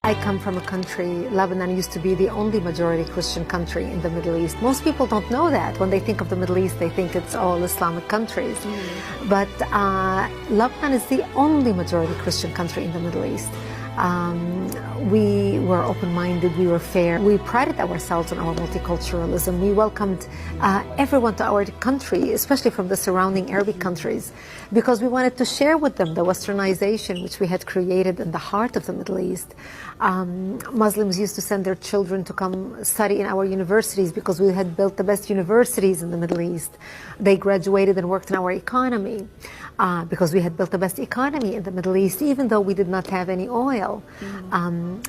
I come from a country, Lebanon used to be the only majority Christian country in the Middle East. Most people don't know that. When they think of the Middle East, they think it's all Islamic countries. But Lebanon is the only majority Christian country in the Middle East. We were open-minded, we were fair. We prided ourselves on our multiculturalism. We welcomed everyone to our country, especially from the surrounding Arabic countries, because we wanted to share with them the westernization which we had created in the heart of the Middle East. Muslims used to send their children to come study in our universities because we had built the best universities in the Middle East. They graduated and worked in our economy. Because we had built the best economy in the Middle East, even though we did not have any oil.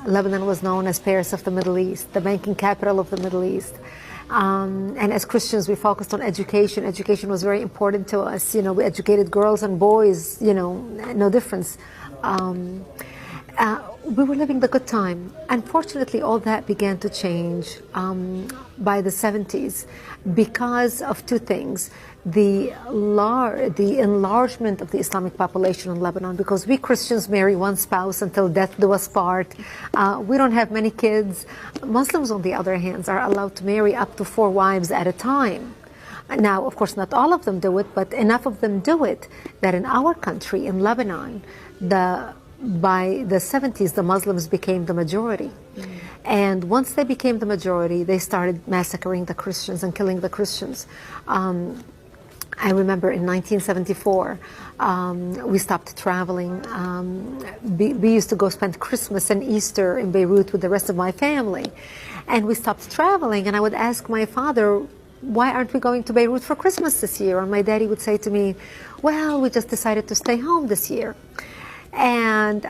Lebanon was known as Paris of the Middle East, the banking capital of the Middle East. And as Christians, we focused on education. Education was very important to us. You know, we educated girls and boys, you know, no difference. We were living the good time. Unfortunately, all that began to change by the 70s because of two things. The enlargement of the Islamic population in Lebanon, because we Christians marry one spouse until death do us part. We don't have many kids. Muslims, on the other hand, are allowed to marry up to 4 wives at a time. Now, of course, not all of them do it, but enough of them do it that in our country, in Lebanon, by the 70s, the Muslims became the majority. And once they became the majority, they started massacring the Christians and killing the Christians. I remember in 1974, we stopped traveling. We used to go spend Christmas and Easter in Beirut with the rest of my family. And we stopped traveling, and I would ask my father, why aren't we going to Beirut for Christmas this year? And my daddy would say to me, well, we just decided to stay home this year. And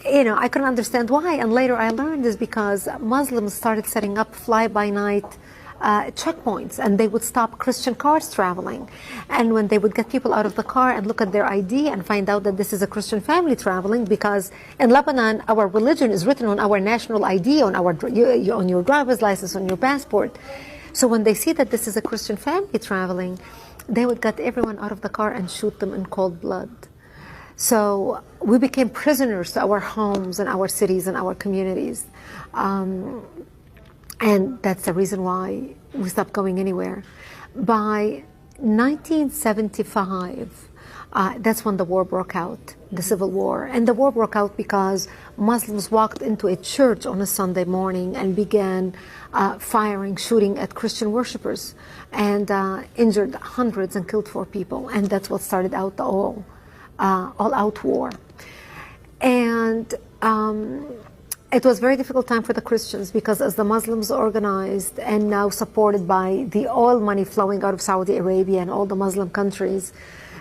you know, I couldn't understand why. And later I learned is because Muslims started setting up fly-by-night checkpoints, and they would stop Christian cars traveling. And when they would get people out of the car and look at their ID and find out that this is a Christian family traveling, because in Lebanon our religion is written on our national ID, on your driver's license, on your passport. So when they see that this is a Christian family traveling, they would get everyone out of the car and shoot them in cold blood. So we became prisoners to our homes and our cities and our communities. And that's the reason why we stopped going anywhere. By 1975, that's when the war broke out, the civil war. And the war broke out because Muslims walked into a church on a Sunday morning and began firing, shooting at Christian worshipers, and injured hundreds and killed 4 people. And that's what started out the all-out war. And it was a very difficult time for the Christians, because as the Muslims organized and now supported by the oil money flowing out of Saudi Arabia and all the Muslim countries,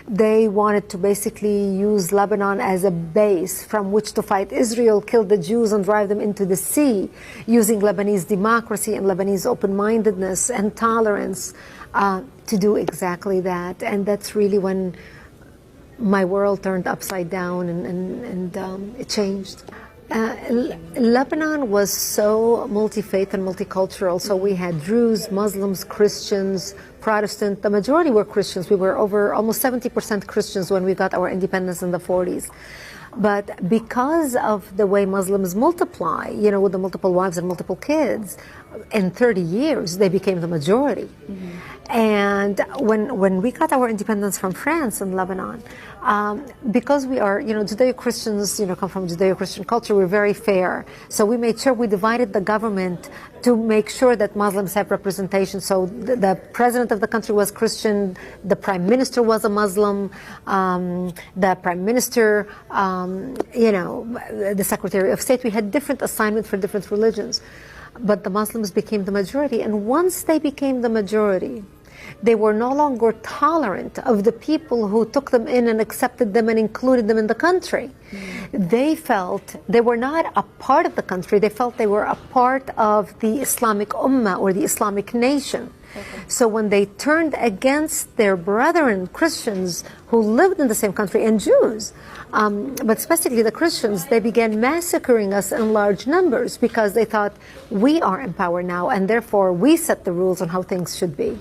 they wanted to basically use Lebanon as a base from which to fight Israel, kill the Jews and drive them into the sea, using Lebanese democracy and Lebanese open-mindedness and tolerance to do exactly that. And that's really when my world turned upside down and it changed. Lebanon was so multi-faith and multicultural. So we had Druze, Muslims, Christians, Protestant. The majority were Christians. We were over almost 70% Christians when we got our independence in the 40s. But because of the way Muslims multiply, you know, with the multiple wives and multiple kids, in 30 years, they became the majority. And when we got our independence from France in Lebanon, because we are, you know, Judeo-Christians, you know, come from Judeo-Christian culture, we're very fair. So we made sure we divided the government to make sure that Muslims have representation. So the president of the country was Christian, the prime minister was a Muslim, the prime minister, you know, the secretary of state. We had different assignments for different religions. But the Muslims became the majority. And once they became the majority, they were no longer tolerant of the people who took them in and accepted them and included them in the country. They felt they were not a part of the country. They felt they were a part of the Islamic Ummah or the Islamic nation. So when they turned against their brethren Christians who lived in the same country, and Jews, but specifically the Christians, they began massacring us in large numbers because they thought we are in power now, and therefore we set the rules on how things should be.